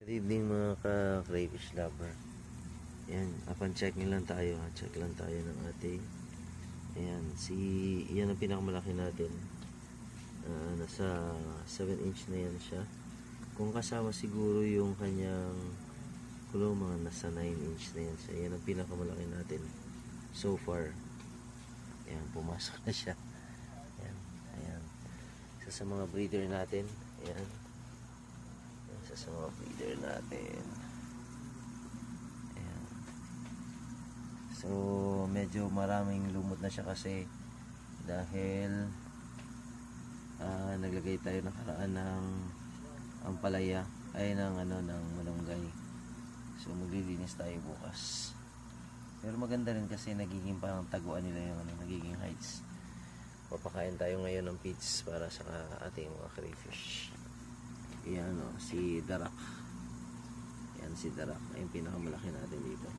Good evening mga ka-crayfish lover. Ayan, upon checking lang tayo. Check lang tayo ng ating. Ayan, yan ang pinakamalaki natin. Nasa 7 inch na yan siya. Kung kasama siguro yung kanyang kulong, mga nasa 9 inch na yan siya. Yan ang pinakamalaki natin so far. Ayan, pumasok na siya. Ayan, ayan. Isa sa mga breeder natin. Ayan. Sa mga feeder natin. Ayan. So medyo maraming lumot na siya kasi dahil naglagay tayo nakaraan ng ampalaya ay ng malunggay. So maglilinis tayo bukas. Pero maganda rin kasi nagiging parang taguan nila yung nagiging heights. Papakain tayo ngayon ng feeds para sa ating mga crayfish. Yan si Darak. Yan si Darak. Ay yung pinakamalaki natin dito.